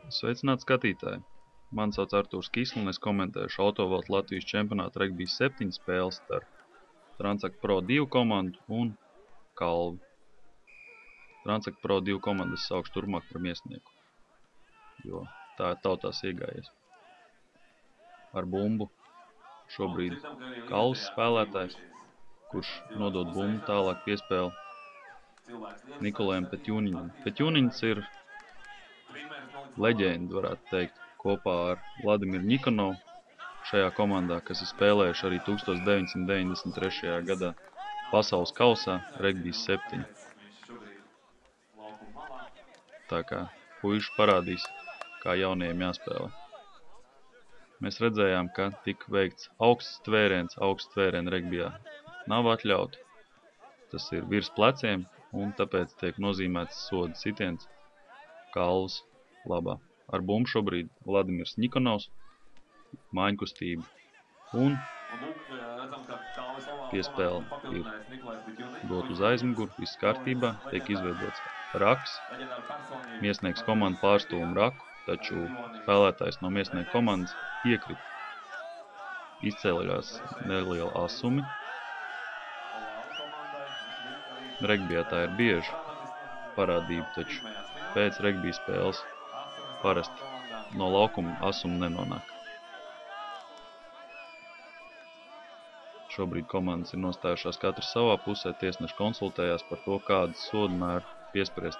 Sveicināti skatītāji! Mani sauc Artūrs Kisli un es komentēšu Autovaltu Latvijas čempionāta regbija 7 spēles starp Transakt Pro 2 komandu un Kalvi. Transakt Pro 2 komandu es saukšu turpmāk par miesnieku, jo tā ir tautās iegājies. Ar bumbu šobrīd Kalvs spēlētājs, kurš nodod bumbu tālāk piespēli Nikolajam Petjūniņam. Petjūniņs ir leģenda, varētu teikt, kopā ar Vladimiru Nikanovu šajā komandā, kas ir spēlējuši arī 1993. gadā pasaules kausā regbijs 7. Tā kā puiši parādīs, kā jaunajiem jāspēlē. Mēs redzējām, ka tika veikts augsts tvēriens regbijā nav atļauts. Tas ir virs pleciem un tāpēc tiek nozīmēts soda sitiens Kalvas labā. Ar bumbu šobrīd Vladimirs Nikanovs, mājiņkustība un piespēle ir dot uz aizmuguru, viss kārtībā, tiek izveidots raks. Miesnieks komanda pārstūma raku, taču spēlētājs no miesnieka komandas iekrita. Izcēlījās neliela asumi. Regbijā tā ir bieža parādība, taču pēc regbija spēles parasti no laukuma asuma nenonāk. Šobrīd komandas ir nostājušās katrs savā pusē, tiesneši konsultējās par to, kādas sodu mēru piespriest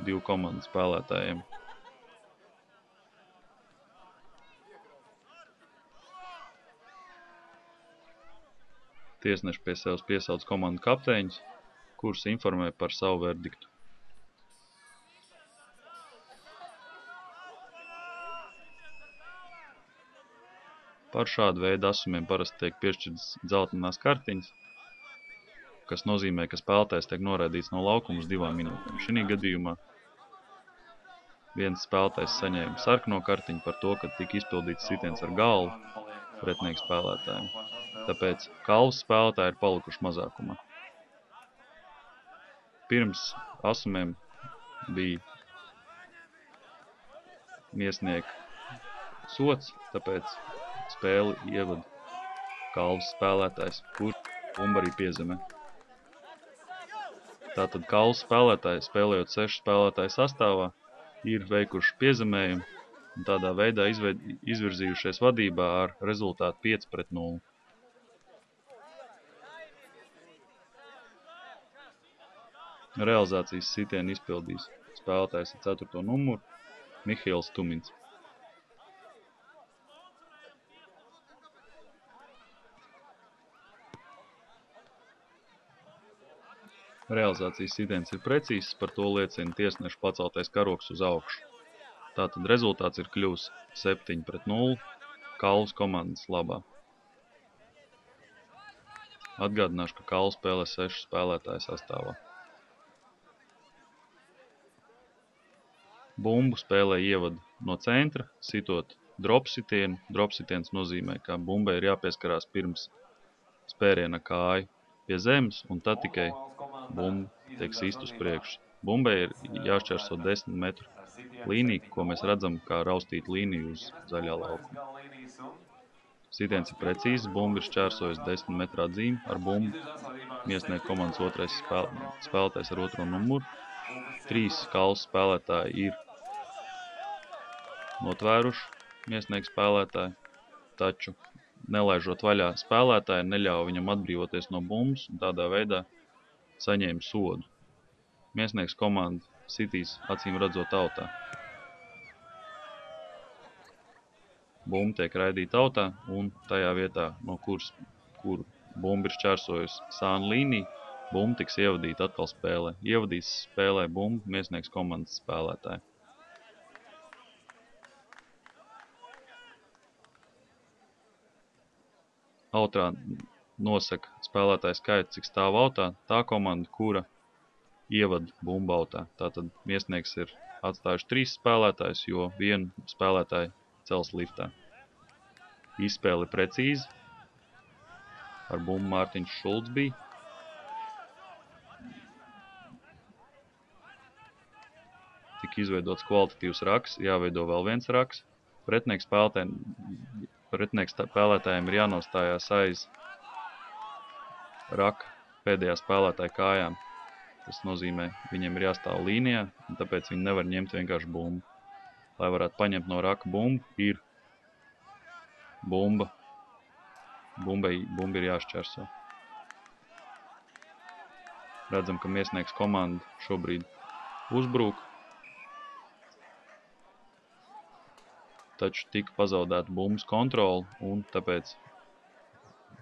divu komandu spēlētājiem. Tiesneši pie sevis piesauc komandu kapteiņus, kurus informē par savu verdiktu. Par šādu veidu asumiem parasti tiek piešķirtas dzeltenās kartiņas, kas nozīmē, ka spēlētājs tiek noraidīts no laukuma uz 2 minūtēm. Šī gadījumā viens spēlētājs saņēma sarkano kartiņu par to, ka tika izpildīts sitiens ar galvu pretinieku spēlētājiem. Tāpēc Kalvas spēlētāji ir palikuši mazākumā. Pirms asumiem bija miesnieka sods, tāpēc spēli ievada Kalvas spēlētājs, kurš bumbu arī piezemē. Tātad Kalvas spēlētāji, spēlējot 6 spēlētāju sastāvā, ir veikuši piezemējumu un tādā veidā izvirzījušies vadībā ar rezultātu 5-0. Realizācijas sitienu izpildījis spēlētājs ar 4. numuru Mihails Tumins. Realizācijas sitiens ir precīzs, par to liecina tiesnešu paceltais karoks uz augšu. Tātad rezultāts ir kļuvis 7-0 Kalvas komandas labā. Atgādināšu, ka Kalva spēlē 6 spēlētāju sastāvā. Bumbu spēlē ievada no centra, sitot dropsitienu. Dropsitiens nozīmē, ka bumbai ir jāpieskarās pirms spēriena kāju pie zemes, un tad tikai bumba tiek sist uz priekšu. Bumbai ir jāšķērso 10 metru līniju, ko mēs redzam kā raustītu līniju uz zaļā laukuma. Sitiens ir precīzs, bumba ir šķērsojis 10 metru atzīmi ar bumbu. Miesnieka komandas otrais spēlētājs ar 2. numuru. 3 Kalvas spēlētāji ir notvēruši miesnieku spēlētāju, taču nelaižot vaļā spēlētāju, neļauj viņam atbrīvoties no bumbas un tādā veidā saņēma sodu. Miesnieks komanda sitīs acīm redzot autā. Bumba tiek raidīta autā un tajā vietā, no kur bumba ir šķērsojusi sānu līniju, bumba tiks ievadīta atkal spēlē. Ievadīs spēlē bumbu miesnieks komandas spēlētāji. Autrā nosaka spēlētāju skaitu, cik stāv autā, tā komanda, kura ievada bumbu autā. Tātad miesnieks ir atstājuši 3 spēlētājus, jo vienu spēlētāju cels liftā. Izspēle precīzi. Ar bumbu Mārtiņš Šulcs bija. Tik Tiek izveidots kvalitatīvs raks, jāveido vēl viens raks. Pretinieks spēlētājiem ir jānostājās aiz raka pēdējā spēlētāja kājām. Tas nozīmē, viņiem ir jāstāv līnijā, un tāpēc viņi nevar ņemt vienkārši bumbu. Lai varētu paņemt no raka bumbu, ir bumba. Bumba ir jāšķērso. Redzam, ka Miesnieks komanda šobrīd uzbrūk. Taču tika pazaudēta bumbas kontrole, un tāpēc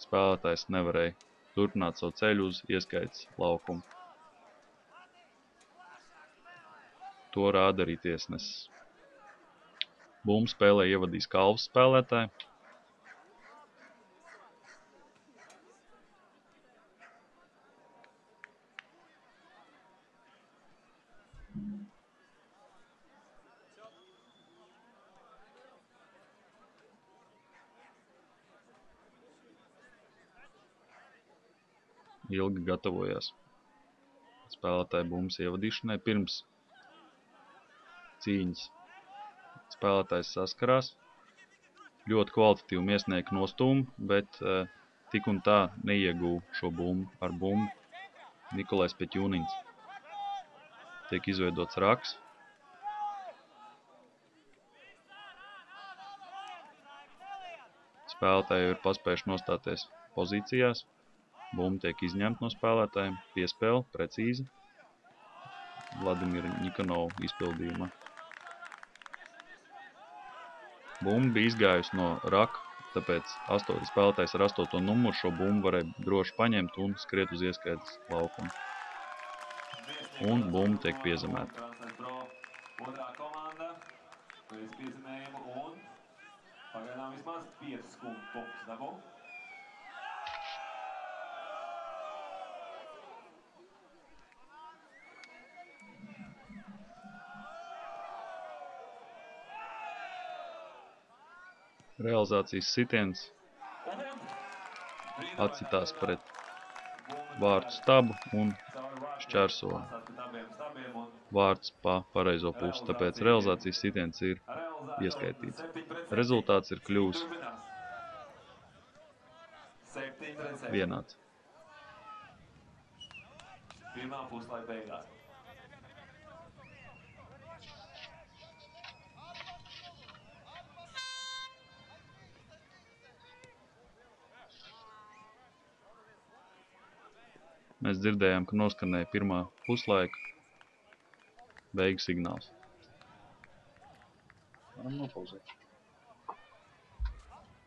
spēlētājs nevarēja turpināt savu ceļu uz ieskaites laukumu. To rāda arī tiesnesis. Bumbu spēlē ievadīs Kalvas spēlētāji. Ilgi gatavojās spēlētāju bumbas ievadīšanai. Pirms cīņas spēlētājs saskarās. Ļoti kvalitatīvu Miesnieku nostūmu, bet tik un tā neiegūva šo bumbu. Ar bumbu Nikolais Peķūniņš. Tiek izveidots raks. Spēlētāji ir paspējuši nostāties pozīcijās. Bumba tiek izņemta no spēlētājiem. Piespēle precīzi. Vladimira Nikanova izpildījumā. Bumba bija izgājusi no raka, tāpēc spēlētājs ar 8. numuru šo bumbu varēja droši paņemt un skriet uz ieskaites laukumu. Un bumba tiek piezemēta. Otrā komanda pēc piezemējumu un pagaidām vismaz 5 punktus dabū. Realizācijas sitiens atcitās pret vārtu stabu un šķērso vārts pa pareizo pusi, tāpēc realizācijas sitiens ir ieskaitīts. Rezultāts ir kļūs vienāds. Pirmā puslaika beigās. Mēs dzirdējām, ka noskanēja pirmā puslaika beigu signāls. Varam nopauzēt.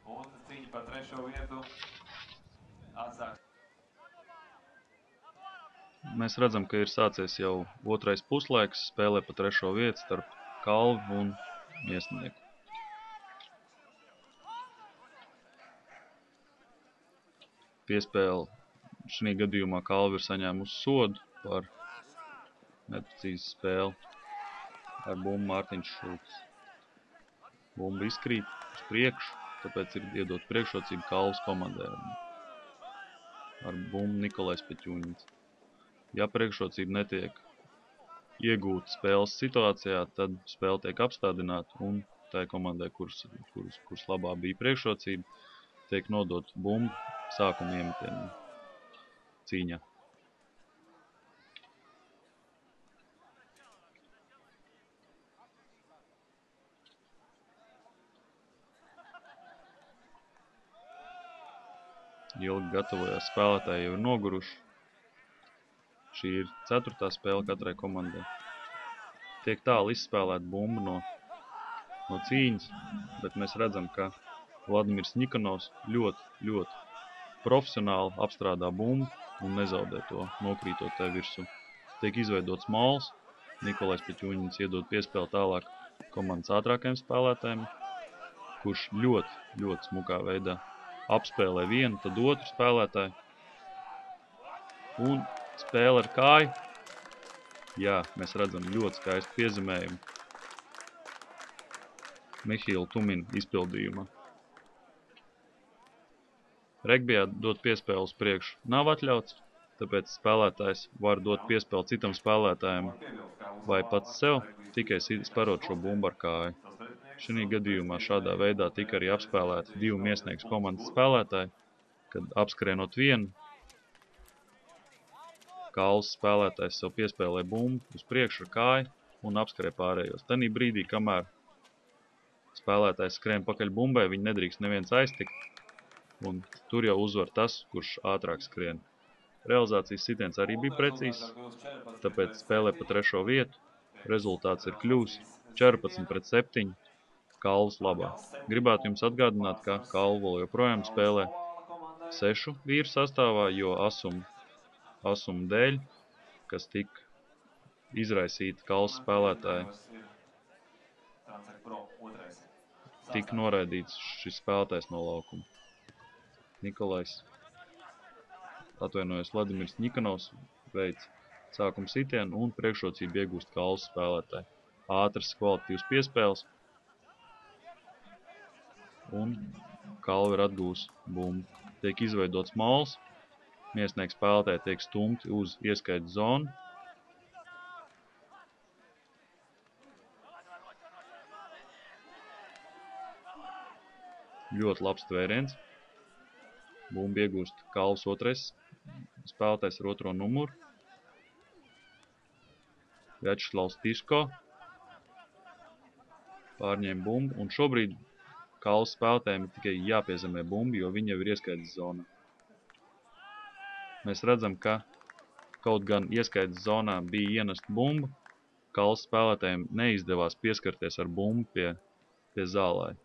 Un cīņa par 3. vietu atsāks. Mēs redzam, ka ir sācies jau otrais puslaiks, spēlē pa 3. vietu starp Kalvi un Miesnieku. Piespēle šī gadījumā Kalvi ir saņēmusi sodu par neprecīzu spēli ar bumbu Mārtiņš Šulcs. Bumba izkrīt uz priekšu, tāpēc ir iedot priekšrocību Kalvas komandai ar bumbu Nikolais Peķūniņš. Ja priekšrocība netiek iegūta spēles situācijā, tad spēle tiek apstādināta un tai komandai, kuras labā bija priekšrocība, tiek nodot bumbu sākuma iemetienam cīņā. Ilgi gatavojās, spēlētāji jau ir noguruši. Šī ir 4. spēle katrai komandai. Tiek tālu izspēlēt bumbu no cīņas, bet mēs redzam, ka Vladimirs Nikanovs ļoti profesionāli apstrādā bumbu un nezaudē to, nokrītot tai virsū. Tiek izveidots mauls, Nikolais Peķūniņš iedod piespēli tālāk komandas ātrākajiem spēlētājiem, kurš ļoti smukā veidā apspēlē vienu, tad otru spēlētāju. Un spēle ar kāju. Jā, mēs redzam ļoti skaistu piezemējumu Mihīla Tumina izpildījumā. Regbijā dot piespēli uz priekšu nav atļauts, tāpēc spēlētājs var dot piespēli citam spēlētājiem vai pats sev, tikai sparot šo bumbu ar kāju. Šī gadījumā šādā veidā tika arī apspēlēti 2 miesnieku komandas spēlētāji, kad apskrienot vienu, Kauls spēlētājs sev piespēlē bumbu uz priekšu ar kāju un apskrē pārējos. Tanī brīdī, kamēr spēlētājs skrien pakaļ bumbai, viņi nedrīkst neviens aiztikt, un tur jau uzvar tas, kurš ātrāk skrien. Realizācijas sitiens arī bija precīzs, tāpēc spēlē pa 3. vietu. Rezultāts ir kļūs 14-7 Kalvas labā. Gribētu jums atgādināt, ka Kalva vēl joprojām spēlē 6 vīru sastāvā, jo asuma dēļ, kas tika izraisīta Kalvas spēlētāja, tika noraidīts šis spēlētājs no laukuma. Vladimirs Ņikanovs veic sākuma sitienu un priekšrocību iegūst Kalvas spēlētāji. Ātras kvalitatīvas piespēles un Kalva ir atgūs bumbu. Tiek izveidots mauls, miesnieki spēlētāji tiek stumti uz ieskaitu zonu. Ļoti labs tvēriens. Bumbu iegūst Kalvas 2. spēlētājs ar 2. numuru. Vjačeslavs Tiško pārņēma bumbu, un šobrīd Kalvas spēlētājiem ir tikai jāpiezemē bumbu, jo viņi jau ir ieskaitas zonā. Mēs redzam, ka kaut gan ieskaitas zonā bija ienesta bumba, Kalvas spēlētājiem neizdevās pieskarties ar bumbu pie zālāja.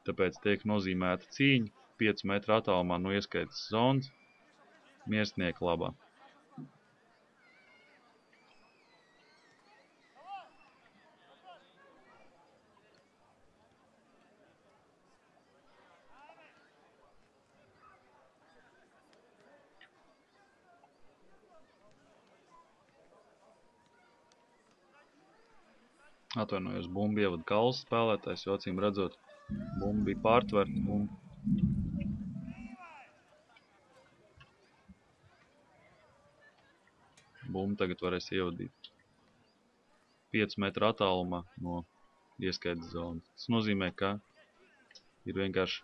Tāpēc tiek nozīmēta cīņa 5 metru attālumā no ieskaitas zonas miesnieka labā. Atvainojos, bumbu ievada Kalvas spēlētājs, jo acīm redzot, bumba bija pārtverta un bumbu tagad varēs ievadīt 5 metru attālumā no ieskaitas zonas. Tas nozīmē, ka ir vienkārši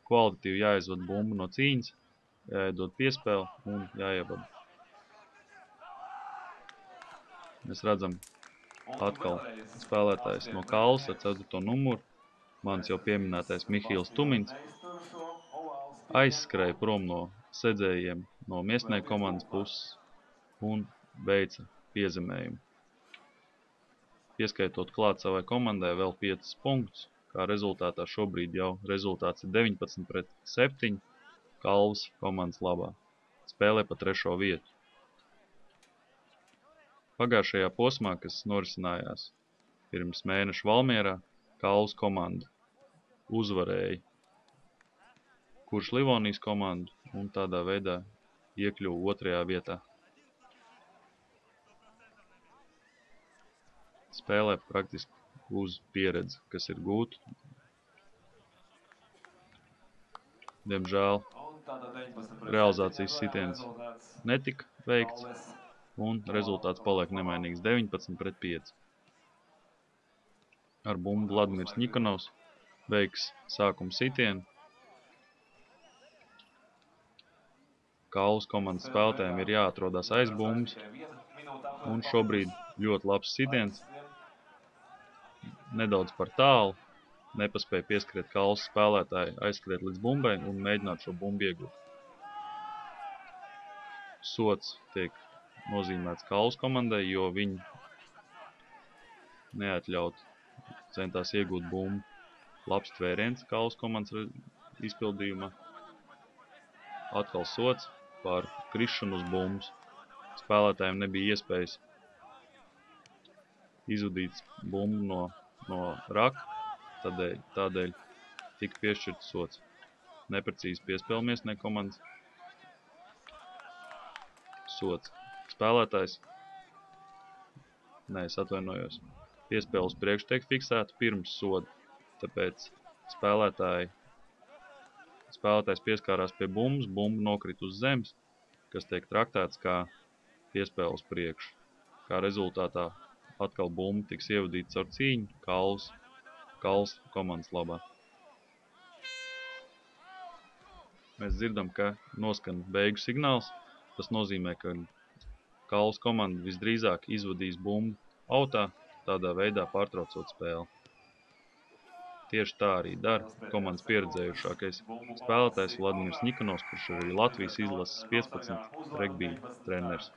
kvalitatīvi jāizvada bumbu no cīņas, jāiedod piespēle un jāievada. Mēs redzam atkal spēlētājs no Kalvas ar 4. numuru, mans jau pieminētais Mihīls Tumins, aizskrēja prom no sedzējiem no miesnieku komandas puses un veica piezemējumu. Pieskaitot klāt savai komandai vēl 5 punktus, kā rezultātā šobrīd jau rezultāts ir 19-7 Kalvas komandas labā. Spēlē pa 3. vietu. Pagājušajā posmā, kas norisinājās pirms mēneša Valmierā, Kalvas komanda uzvarēja Kurš Livonijas komandu un tādā veidā iekļuva 2. vietā. Spēlē praktiski uz pieredzi, kas ir gūta. Diemžēl realizācijas sitiens netika veikts un rezultāts paliek nemainīgs 19-5. Ar bumbu Vladimirs Ņikanovs veiks sākuma sitienu. Kalvas komandas spēlētājiem ir jāatrodās aiz bumbas un šobrīd ļoti labs sitiens. Nedaudz par tālu, nepaspēja pieskriet Kalvas spēlētāji, aizskriet līdz bumbai un mēģināt šo bumbu iegūt. Sots tiek nozīmēts Kalvas komandai, jo viņi neatļaut centās iegūt bumbu. Labs tvēriens Kalvas komandas izpildījumā. Atkal sots par krišanu uz bumbas. Spēlētājiem nebija iespējas izvadīt bumbu no raka, tādēļ tika piešķirts sots. Neprecīzi piespēle miesnieku komandas. Sots. Spēlētājs, es atvainojos, piespēle uz priekšu tiek fiksēta pirms soda, tāpēc spēlētājs pieskārās pie bumbas, bumba nokrita uz zemes, kas tiek traktēts kā piespēle uz priekšu. Kā rezultātā Atkal bumba tiks ievadīta caur cīņu, Kals komandas labā. Mēs dzirdam, ka noskan beigu signāls. Tas nozīmē, ka Kals komanda visdrīzāk izvadīs bumbu autā, tādā veidā pārtraucot spēli. Tieši tā arī dara komandas pieredzējušākais spēlētājs Vladimirs Ņikanovs, kurš arī Latvijas izlases 15 regbija treneris.